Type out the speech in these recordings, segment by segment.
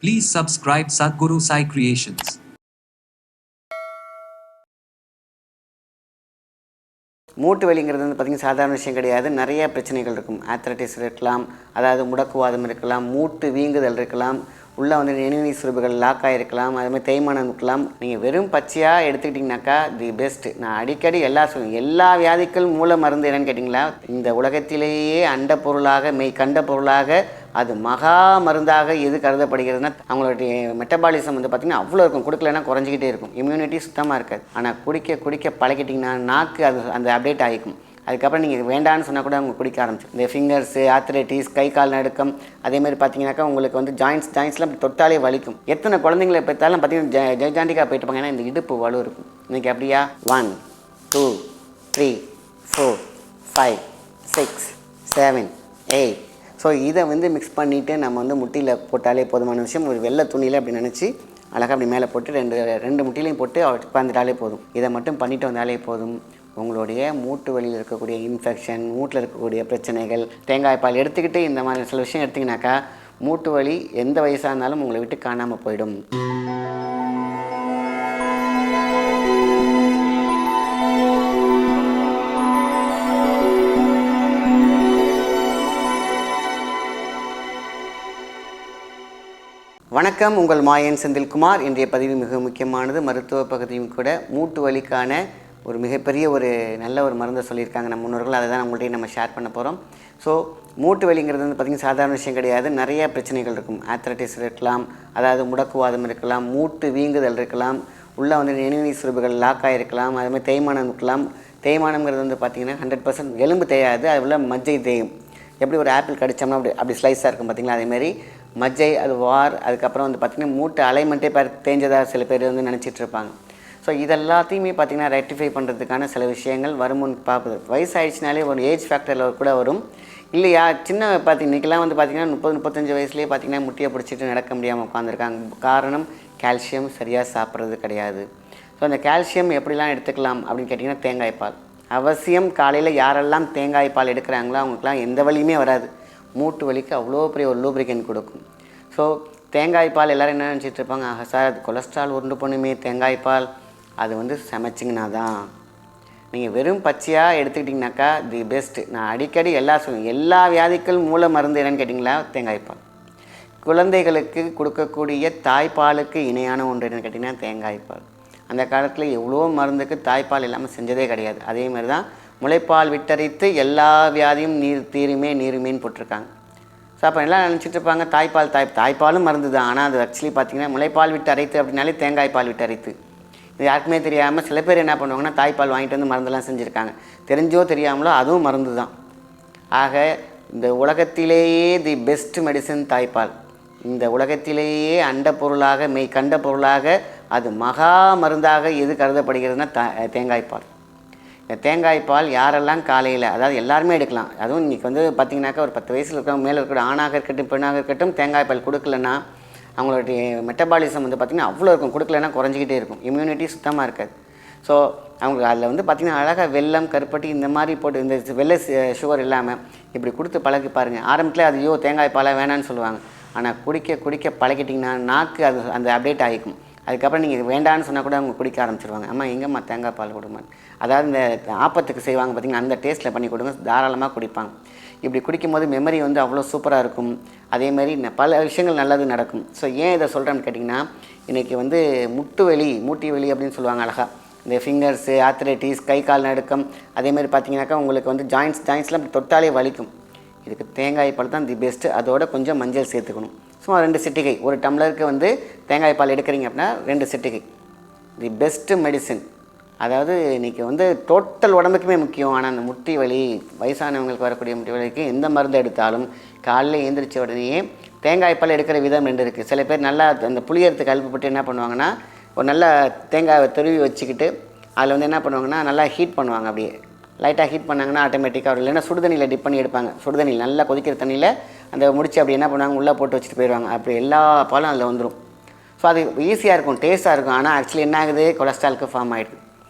Please subscribe Sadhguru Sai Creations. மூட்டு வலிங்கிறது வந்து பார்த்திங்கன்னா சாதாரண விஷயம் கிடையாது. நிறைய பிரச்சனைகள் இருக்கும். ஆத்ரைட்டிஸ் இருக்கலாம், அதாவது முடக்குவாதம் இருக்கலாம், மூட்டு வீங்குதல் இருக்கலாம், உள்ளே வந்து நெனினி சுரப்புகள் லாக் ஆகிருக்கலாம், அதுமாதிரி தேய்மானம் இருக்கலாம். நீங்கள் வெறும் பச்சையாக எடுத்துக்கிட்டிங்கனாக்கா தி பெஸ்ட்டு. நான் அடிக்கடி எல்லா வியாதிகள் மூல மருந்து என்னென்னு கேட்டிங்களா, இந்த உலகத்திலேயே அண்ட பொருளாக கண்ட பொருளாக அது மகா மருந்தாக எது கருதப்படுகிறதுனா, அவங்களுடைய மெட்டபாலிசம் வந்து பார்த்திங்கன்னா அவ்வளோ இருக்கும். கொடுக்கலன்னா குறைஞ்சிக்கிட்டே இருக்கும். இம்யூனிட்டி சுத்தமாக இருக்காது. ஆனால் குடிக்க பழகிட்டிங்கன்னா நாக்கு அந்த அப்டேட் ஆகிக்கும். அதுக்கப்புறம் நீங்கள் வேண்டான்னு சொன்னால் கூட அவங்க குடிக்க ஆரம்பிச்சு. இந்த ஃபிங்கர்ஸு, ஆத்ரைட்டிஸ், கை கால் நடுக்கம், அதேமாதிரி பார்த்தீங்கன்னாக்கா உங்களுக்கு வந்து ஜாயின்ஸ்லாம் தொட்டாலே வலிக்கும். எத்தனை குழந்தைங்களை பெற்றாலும் பார்த்தீங்கன்னா ஜெய்ஜாண்டிக்காக போயிட்டு இருப்பாங்க. ஏன்னா இந்த இடுப்பு வலு இருக்கும். இன்றைக்கி அப்படியா 1 2 3 4 5 6 7 8. ஸோ இதை வந்து மிக்ஸ் பண்ணிவிட்டு நம்ம வந்து முட்டியில் போட்டாலே போதுமான விஷயம். ஒரு வெள்ளை துணியில் அப்படி நினச்சி அழகாக அப்படி மேலே போட்டு ரெண்டு முட்டிலையும் போட்டு உட்காந்துட்டாலே போதும். இதை மட்டும் பண்ணிட்டு வந்தாலே போதும். உங்களுடைய மூட்டு வலியில் இருக்கக்கூடிய இன்ஃபெக்ஷன், மூட்டில் இருக்கக்கூடிய பிரச்சனைகள், தேங்காய் பால் எடுத்துக்கிட்டு இந்த மாதிரி சில விஷயம் எடுத்திங்கனாக்கா மூட்டு வலி எந்த வயசாக இருந்தாலும் உங்களை விட்டு காணாமல் போயிடும். வணக்கம், உங்கள் மாயன் செந்தில்குமார். இன்றைய பதிவு மிக முக்கியமானது. மருத்துவ பகுதியும் கூட. மூட்டு வலிக்கான ஒரு மிகப்பெரிய நல்ல ஒரு மருந்தை சொல்லியிருக்காங்க நம்ம முன்னோர்கள். அதை தான் உங்கள்கிட்ட நம்ம ஷேர் பண்ண போகிறோம். ஸோ மூட்டு வலிங்கிறது வந்து பார்த்திங்கன்னா சாதாரண விஷயம் கிடையாது. நிறைய பிரச்சனைகள் இருக்கும். ஆத்ரைட்டிஸ் இருக்கலாம், அதாவது முடக்குவாதம் இருக்கலாம், மூட்டு வீங்குதல் இருக்கலாம், உள்ளே வந்து நெனினி சுரப்புகள் லாக் ஆகிருக்கலாம், அதுமாதிரி தேய்மானம் இருக்கலாம். தேய்மானங்கிறது வந்து பார்த்திங்கன்னா 100% எலும்பு தேயாது, அது உள்ள மஜ்ஜை தேயும். எப்படி ஒரு ஆப்பிள் கடிச்சோம்னா அப்படி ஸ்லைஸாக இருக்கும் பார்த்திங்களா, அதேமாதிரி மஜ்ஜை அது அதுக்கப்புறம் வந்து பார்த்திங்கன்னா மூட்டு அலைமெண்ட்டே தேஞ்சதாக சில பேர் வந்து நினச்சிட்டு இருப்பாங்க. ஸோ இதெல்லாத்தையுமே பார்த்திங்கன்னா ரெக்டிஃபை பண்ணுறதுக்கான சில விஷயங்கள் வருமுன் பார்க்குது. வயசாகிடுச்சினாலே ஒரு ஏஜ் ஃபேக்டரில் கூட வரும். இல்லையா, சின்ன இன்றைக்கெல்லாம் வந்து பார்த்திங்கன்னா 30-35 வயசுலேயே பார்த்திங்கன்னா முட்டியை பிடிச்சிட்டு நடக்க முடியாமல் உட்காந்துருக்காங்க. காரணம் கால்சியம் சரியாக சாப்பிட்றது கிடையாது. ஸோ அந்த கால்சியம் எப்படிலாம் எடுத்துக்கலாம் அப்படின்னு கேட்டிங்கன்னா தேங்காய் பால் அவசியம். காலையில் யாரெல்லாம் தேங்காய் பால் எடுக்கிறாங்களோ அவங்களுக்குலாம் எந்த வலியுமே வராது. மூட்டு வலிக்கு அவ்வளோ பெரிய ஒரு லூப்ரிகன் கொடுக்கும். ஸோ தேங்காய் பால் எல்லோரும் என்ன நினச்சிட்டு இருப்பாங்க, சார் அது கொலஸ்ட்ரால் உருண்டு பண்ணுமே தேங்காய் பால், அது வந்து சமைச்சிங்கன்னா தான். நீங்கள் வெறும் பச்சையாக எடுத்துக்கிட்டிங்கனாக்கா தி பெஸ்ட்டு. நான் அடிக்கடி எல்லா வியாதிகள் மூல மருந்து என்னென்னு கேட்டிங்களா, தேங்காய் பால். குழந்தைகளுக்கு கொடுக்கக்கூடிய தாய்ப்பாலுக்கு இணையான ஒன்று என்னென்னு கேட்டிங்கன்னா தேங்காய் பால். அந்த காலத்தில் எவ்வளோ மருந்துக்கு தாய்ப்பால் இல்லாமல் செஞ்சதே கிடையாது. அதேமாதிரி தான் முளைப்பால் விட்டரித்து எல்லா வியாதியும் நீருமேன்னு போட்டிருக்காங்க. ஸோ அப்போ எல்லாம் நினச்சிட்டு இருப்பாங்க தாய்ப்பாலும் மருந்து தான். ஆனால் அது ஆக்சுவலி பார்த்திங்கன்னா முளைப்பால் விட்டு அரைத்து அப்படின்னாலே தேங்காய் பால் விட்டு அரைத்து. இது யாருக்குமே தெரியாமல் சில பேர் என்ன பண்ணுவாங்கன்னா தாய்ப்பால் வாங்கிட்டு வந்து மருந்தெல்லாம் செஞ்சுருக்காங்க. தெரிஞ்சோ தெரியாமலோ அதுவும் மருந்து தான். ஆக இந்த உலகத்திலேயே தி பெஸ்ட் மெடிசன் தாய்ப்பால். இந்த உலகத்திலேயே அண்ட பொருளாக கண்ட பொருளாக அது மகா மருந்தாக எது கருதப்படுகிறதுனா தேங்காய் பால். இந்த தேங்காய் பால் யாரெல்லாம் காலையில், அதாவது எல்லாருமே எடுக்கலாம். அதுவும் இன்றைக்கி வந்து பார்த்திங்கனாக்கா ஒரு 10 வயசில் இருக்கிறவங்க மேலே இருக்கிற ஆணாக இருக்கட்டும் பெண்ணாக இருக்கட்டும் தேங்காய் பால் கொடுக்கலன்னா அவங்களுடைய மெட்டபாலிசம் வந்து பார்த்திங்கன்னா அவ்வளோ இருக்கும். கொடுக்கலன்னா குறைஞ்சிக்கிட்டே இருக்கும். இம்யூனிட்டி சுத்தமாக இருக்காது. ஸோ அவங்க அதில் வந்து பார்த்திங்கன்னா அழகாக வெல்லம், கருப்பட்டி இந்த மாதிரி போட்டு இந்த வெள்ளை சுகர் இல்லாமல் இப்படி கொடுத்து பழகி பாருங்கள். ஆரம்பத்தில் அது தேங்காய் பாலை வேணான்னு சொல்லுவாங்க. ஆனால் குடிக்க பழகிட்டிங்கன்னா நாக்கு அந்த அப்டேட் ஆகிக்கும். அதுக்கப்புறம் நீங்கள் வேண்டான்னு சொன்னால் கூட அவங்க குடிக்க ஆரம்பிச்சிருவாங்க. அம்மா எங்கம்மா தேங்காய் பால் கொடுமா, அதாவது இந்த ஆப்பத்துக்கு செய்வாங்க பார்த்திங்கன்னா அந்த டேஸ்ட்டில் பண்ணி கொடுங்க, தாராளமாக குடிப்பாங்க. இப்படி குடிக்கும்போது மெமரி வந்து அவ்வளோ சூப்பராக இருக்கும். அதேமாதிரி பல விஷயங்கள் நல்லது நடக்கும். ஸோ ஏன் இதை சொல்கிறேன்னு கேட்டிங்கன்னா, இன்றைக்கி வந்து மூட்டி வலி அப்படின்னு சொல்லுவாங்க அழகாக. இந்த ஃபிங்கர்ஸு, ஆத்ரைட்டிஸ், கை கால் நடுக்கம், அதேமாதிரி பார்த்திங்கனாக்கா உங்களுக்கு வந்து ஜாயின்ஸ்லாம் தொட்டாலே வலிக்கும். இதுக்கு தேங்காய் பால் தான் தி பெஸ்ட்டு. அதோட கொஞ்சம் மஞ்சள் சேர்த்துக்கணும். சும்மா 2 சிட்டிகை. ஒரு டம்ளருக்கு வந்து தேங்காய் பால் எடுக்கிறீங்க அப்படின்னா 2 சிட்டிகை. தி பெஸ்ட்டு மெடிசன். அதாவது இன்றைக்கி வந்து டோட்டல் உடம்புக்குமே முக்கியம். ஆனால் அந்த முட்டி வலி, வயசானவங்களுக்கு வரக்கூடிய முட்டி வலிக்கு எந்த மருந்து எடுத்தாலும் காலையில் எழுந்திரிச்ச உடனேயே தேங்காய் பால் எடுக்கிற விதம் 2 இருக்குது. சில பேர் நல்லா அந்த புளியறதுக்கு அல்பப்பட்டு என்ன பண்ணுவாங்கன்னா, ஒரு நல்ல தேங்காயை துருவி வச்சுக்கிட்டு அதில் வந்து என்ன பண்ணுவாங்கன்னா நல்லா ஹீட் பண்ணுவாங்க. அப்படியே லைட்டாக ஹீட் பண்ணாங்கன்னா ஆட்டோமேட்டிக்காக வரும். இல்லைன்னா சுடுதண்ணியில் டிப் பண்ணி எடுப்பாங்க. சுடுதண்ணியில் நல்லா கொதிக்கிற தண்ணியில் அந்த முடிச்சு அப்படி என்ன பண்ணுவாங்க, உள்ளே போட்டு வச்சுட்டு போயிடுவாங்க. அப்படி எல்லா பாலும் அதில் வந்துடும். ஸோ அது ஈஸியாக இருக்கும், டேஸ்ட்டாக இருக்கும். ஆனால் ஆக்சுவலி என்ன ஆகுது, கொலஸ்ட்ராலுக்கு ஃபார்ம் ஆகிடுது.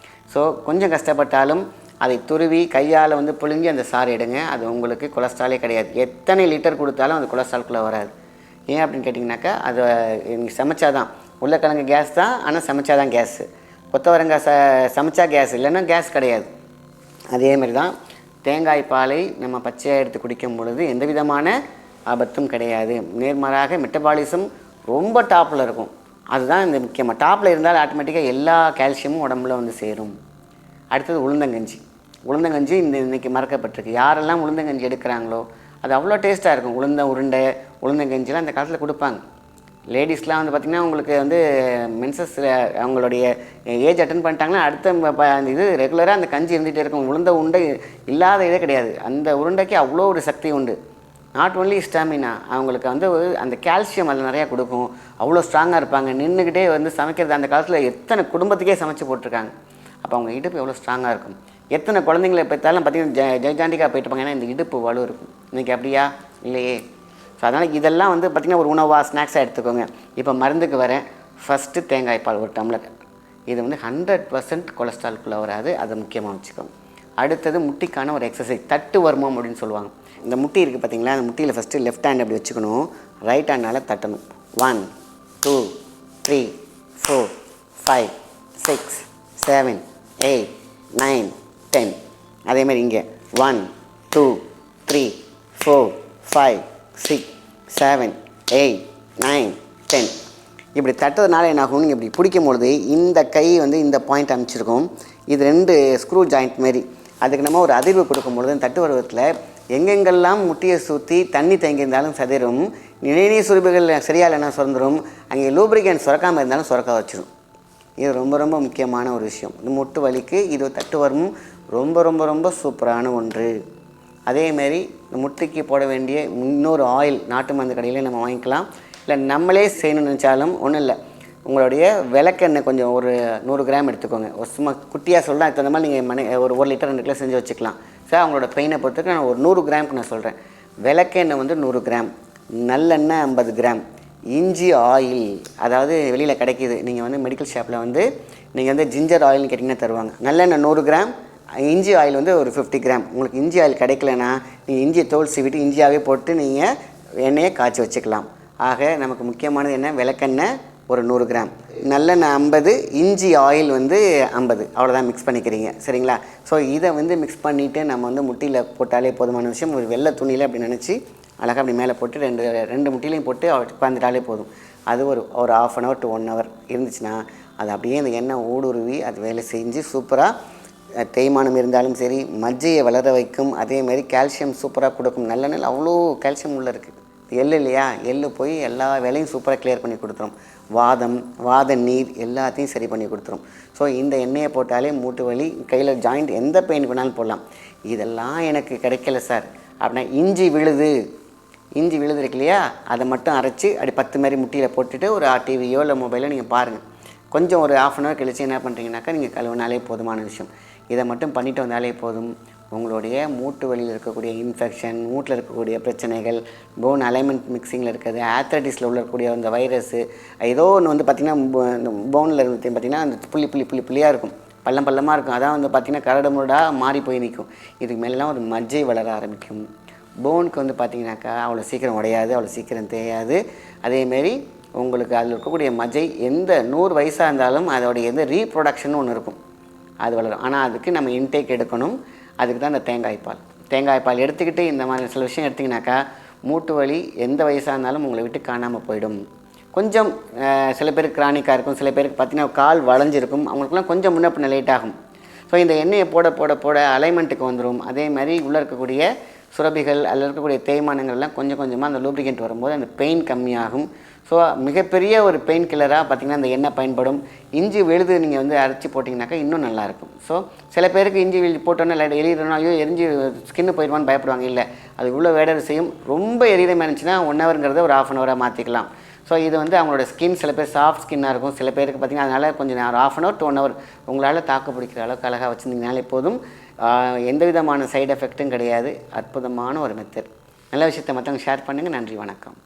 ஸோ கொஞ்சம் கஷ்டப்பட்டாலும் அதை துருவி கையால் வந்து புழுங்கி அந்த சாறு எடுங்க. அது உங்களுக்கு கொலஸ்ட்ராலே கிடையாது. எத்தனை லிட்டர் கொடுத்தாலும் அது கொலஸ்ட்ரால்குள்ளே வராது. ஏன் அப்படின்னு கேட்டிங்கனாக்கா அது நீங்கள் சமைச்சாதான் உருளைக்கிழங்கு கேஸ் தான், ஆனால் சமைச்சாதான் கேஸு. கொத்தவரங்காய் சமைச்சா கேஸ், இல்லைன்னா கேஸ் கிடையாது. அதேமாதிரி தான் தேங்காய் பாலை நம்ம பச்சையாக எடுத்து குடிக்கும் பொழுது எந்த விதமான ஆபத்தும் கிடையாது. நேர்மாறாக மெட்டபாலிசம் ரொம்ப டாப்பில் இருக்கும். அதுதான் இந்த முக்கியமாக டாப்பில் இருந்தால் ஆட்டோமேட்டிக்காக எல்லா கால்சியமும் உடம்புல வந்து சேரும். அடுத்தது உளுந்தங்கஞ்சி. உளுந்தங்கஞ்சி இன்றைக்கி மறக்கப்பட்டிருக்கு. யாரெல்லாம் உளுந்தங்கஞ்சி எடுக்கிறாங்களோ அது அவ்வளோ டேஸ்ட்டாக இருக்கும். உளுந்த உருண்டை உளுந்தங்கஞ்சிலாம் அந்த காலத்தில் கொடுப்பாங்க. லேடிஸ்லாம் வந்து பார்த்திங்கன்னா உங்களுக்கு வந்து மென்சஸ் அவங்களுடைய ஏஜ் அட்டன் பண்ணிட்டாங்கன்னா அடுத்த அந்த இது ரெகுலராக அந்த கஞ்சி இருந்துகிட்டே இருக்கும். உளுந்த உருண்டை இல்லாத இதே கிடையாது. அந்த உருண்டைக்கு அவ்வளோ ஒரு சக்தி உண்டு. நாட் ஒன்லி ஸ்டாமினா, அவங்களுக்கு வந்து அந்த கால்சியம் அதில் நிறையா கொடுக்கும். அவ்வளோ ஸ்ட்ராங்காக இருப்பாங்க. நின்றுக்கிட்டே வந்து சமைக்கிறது அந்த காலத்தில் எத்தனை குடும்பத்துக்கே சமைச்சு போட்டிருக்காங்க. அப்போ அவங்க இடுப்பு எவ்வளோ ஸ்ட்ராங்காக இருக்கும். எத்தனை குழந்தைங்களை பெற்றாலும் பார்த்திங்கன்னா ஜெய்ஜாண்டிக்காக போயிட்டுப்பாங்க. ஏன்னா இந்த இடுப்பு வலு இருக்கும். இன்றைக்கி அப்படியா இல்லையே. ஸோ அதனால் இதெல்லாம் வந்து பார்த்திங்கன்னா ஒரு உணவாக ஸ்நாக்ஸாக எடுத்துக்கோங்க. இப்போ மருந்துக்கு வரேன். ஃபஸ்ட்டு தேங்காய் பால் ஒரு டம்ளர். இது வந்து 100% கொலஸ்ட்ரால்குள்ளே வராது. அதை முக்கியமாக வச்சுக்கோங்க. அடுத்தது முட்டிக்கான ஒரு எக்ஸசைஸ், தட்டு வர்மம் அப்படின்னு சொல்லுவாங்க. இந்த முட்டி இருக்குது பார்த்திங்களா, அந்த முட்டியில் ஃபஸ்ட்டு லெஃப்ட் ஹேண்ட் அப்படி வச்சுக்கணும், ரைட் ஹேண்டால் தட்டணும். 1 2 3 4 5 6 7 8 9 10. அதேமாதிரி இங்கே 1 2 3 4 5 6 7 8 9 10. இப்படி தட்டுறதுனால என்ன ஆகும், நீங்கள் இப்படி பிடிக்கும் பொழுது இந்த கை வந்து இந்த பாயிண்ட் அமைச்சிருக்கும். இது 2 ஸ்க்ரூ ஜாயிண்ட் மாரி. அதுக்கு நம்ம ஒரு அதிர்வு கொடுக்கும்பொழுது தட்டு வருவத்தில் எங்கெங்கெல்லாம் முட்டியை சுற்றி தண்ணி தேங்கியிருந்தாலும் சதிரும், நிணநீர் சுரப்பிகள் சரியாக என்ன சுரந்துடும், அங்கே லூப்ரிகன்ட் சுரக்காமல் இருந்தாலும் சுரக்க வச்சிடும். இது ரொம்ப ரொம்ப முக்கியமான ஒரு விஷயம். இந்த முட்டு வலிக்கு இது தட்டு வர்மம் ரொம்ப ரொம்ப ரொம்ப சூப்பரான ஒன்று. அதேமாரி இந்த முட்டிக்கு போட வேண்டிய இன்னொரு ஆயில் நாட்டு மருந்து கடையில் நம்ம வாங்கிக்கலாம். இல்லை நம்மளே செய்யணும்னு நினச்சாலும் ஒன்றும் இல்லை, உங்களுடைய விளக்கெண்ணெய் கொஞ்சம் ஒரு 100 கிராம் எடுத்துக்கோங்க. ஒரு சும்மா குட்டியாக சொல்லலாம். அதுக்கு தகுந்த மாதிரி நீங்கள் ஒரு 1 லிட்டர் 2 கிலோ செஞ்சு வச்சுக்கலாம். சார் அவங்களோட பெயினை பொறுத்துக்கு நான் ஒரு 100 கிராமுக்கு நான் சொல்கிறேன். விளக்கெண்ணெய் வந்து 100 கிராம், நல்லெண்ணெய் 50 கிராம், இஞ்சி ஆயில், அதாவது வெளியில் கிடைக்கிது. நீங்கள் வந்து மெடிக்கல் ஷாப்பில் வந்து நீங்கள் வந்து ஜிஞ்சர் ஆயில்னு கேட்டிங்கன்னா தருவாங்க. நல்லெண்ணெய் 100 கிராம், இஞ்சி ஆயில் வந்து ஒரு 50 கிராம். உங்களுக்கு இஞ்சி ஆயில் கிடைக்கலனா நீங்கள் இஞ்சியை தோல் சீவிட்டு இஞ்சியாகவே போட்டு நீங்கள் எண்ணெயை காய்ச்சி வச்சுக்கலாம். ஆக நமக்கு முக்கியமானது என்ன, விளக்கெண்ணெய் ஒரு 100 கிராம், நல்லெண்ணெய் 50, இஞ்சி ஆயில் வந்து 50, அவ்வளோதான் மிக்ஸ் பண்ணிக்கிறீங்க. சரிங்களா? ஸோ இதை வந்து மிக்ஸ் பண்ணிவிட்டு நம்ம வந்து முட்டியில் போட்டாலே போதுமான விஷயம். ஒரு வெள்ளை துணியில் அப்படி நினச்சி அழகாக அப்படி மேலே போட்டு ரெண்டு முட்டிலையும் போட்டு உட்காந்துட்டாலே போதும். அது ஒரு 1/2 hour to 1 hour இருந்துச்சுன்னா அது அப்படியே அந்த எண்ணெய் ஊடுருவி அது வேலை செஞ்சு சூப்பராக தேய்மானம் இருந்தாலும் சரி மஜ்ஜையை வளர வைக்கும். அதேமாதிரி கால்சியம் சூப்பராக கொடுக்கும். நல்லெண்ணெயில் அவ்வளோ கால்சியம் உள்ளே இருக்குது. எள்ளு இல்லையா, எள்ளு போய் எல்லா வேலையும் சூப்பராக கிளியர் பண்ணி கொடுத்துரும். வாத நீர் எல்லாத்தையும் சரி பண்ணி கொடுத்துரும். ஸோ இந்த எண்ணெயை போட்டாலே மூட்டு வலி, கையில் ஜாயிண்ட் எந்த பெயின் வேணாலும் போடலாம். இதெல்லாம் எனக்கு கிடைக்கல சார் அப்படின்னா இஞ்சி விழுது இருக்கு இல்லையா, அதை மட்டும் அரைச்சி அப்படி 10 மாதிரி முட்டியில் போட்டுட்டு ஒரு டிவியோ இல்லை மொபைலோ நீங்கள் பாருங்கள். கொஞ்சம் ஒரு 1/2 hour கழிச்சு என்ன பண்ணுறீங்கனாக்கா நீங்கள் கழுவினாலே போதுமான விஷயம். இதை மட்டும் பண்ணிட்டு வந்தாலே போதும். உங்களுடைய மூட்டு வலியில் இருக்கக்கூடிய இன்ஃபெக்ஷன், மூட்டில் இருக்கக்கூடிய பிரச்சனைகள், போன் அலைன்மெண்ட் மிக்சிங்கில் இருக்கிறது, ஆத்ரைட்டிஸில் உள்ளக்கூடிய அந்த வைரஸு, ஏதோ ஒன்று வந்து பார்த்திங்கன்னா போனில் இருந்து பார்த்திங்கன்னா அந்த புள்ளியாக இருக்கும், பள்ளமாக இருக்கும். அதான் வந்து பார்த்திங்கன்னா கரடு முரடாக மாறி போய் நிற்கும். இதுக்கு மேலாம் ஒரு மஜ்ஜை வளர ஆரம்பிக்கும். போனுக்கு வந்து பார்த்திங்கனாக்கா அவ்வளோ சீக்கிரம் உடையாது, அவ்வளோ சீக்கிரம் தேயாது. அதேமாரி உங்களுக்கு அதில் இருக்கக்கூடிய மஜ்ஜை எந்த 100 வயசாக இருந்தாலும் அதோடைய எந்த ரீப்ரொடக்ஷன் ஒன்று இருக்கும், அது வளரும். ஆனால் அதுக்கு நம்ம இன்டேக் எடுக்கணும். அதுக்கு தான் இந்த தேங்காய் பால் எடுத்துக்கிட்டு இந்த மாதிரி சில விஷயம் எடுத்திங்கனாக்கா மூட்டு வலி எந்த வயசாக இருந்தாலும் உங்களை விட்டு காணாமல் போயிடும். கொஞ்சம் சில பேருக்கு கிரானிக்காக இருக்கும், சில பேருக்கு பார்த்திங்கன்னா கால் வளைஞ்சிருக்கும், அவங்களுக்குலாம் கொஞ்சம் முன்ன பின்ன லேட் ஆகும். ஸோ இந்த எண்ணெயை போட அலைன்மெண்ட்டுக்கு வந்துடும். அதே மாதிரி உள்ளே இருக்கக்கூடிய சுரபிகள் அதில் இருக்கக்கூடிய தேய்மானங்கள்லாம் கொஞ்சம் கொஞ்சமாக அந்த லூப்ரிகன்ட் வரும்போது அந்த பெயின் கம்மியாகும். ஸோ மிகப்பெரிய ஒரு பெயின் கில்லராக பார்த்திங்கன்னா அந்த எண்ணெய் பயன்படும். இஞ்சி விழுது நீங்கள் வந்து அரைச்சி போட்டிங்கனாக்கா இன்னும் நல்லாயிருக்கும். ஸோ சில பேருக்கு இஞ்சி விழுது போட்டோன்னே எரியறனோ ஐயோ எரிஞ்சு ஸ்கின்னு போயிடுவான்னு பயப்படுவாங்க. இல்லை, அது இவ்வளோ வேடர் செய்யும். ரொம்ப எரியமாக இருந்துச்சுன்னா 1 hourங்கிறத ஒரு 1/2 hour மாற்றிக்கலாம். ஸோ இது வந்து அவங்களோட ஸ்கின் சில பேர் சாஃப்ட் ஸ்கின்னாக இருக்கும், சில பேருக்கு பார்த்திங்கன்னா அதனால் கொஞ்சம் நேரம் 1/2 hour to 1 hour உங்களால் தாக்கு பிடிக்கிற அளவுக்கு அழகாக வச்சுருந்தீங்கனாலே போதும். எந்த விதமான சைடு எஃபெக்ட்டும் கிடையாது. அற்புதமான ஒரு மெத்தட். நல்ல விஷயத்தை மற்றவங்க ஷேர் பண்ணுங்கள். நன்றி, வணக்கம்.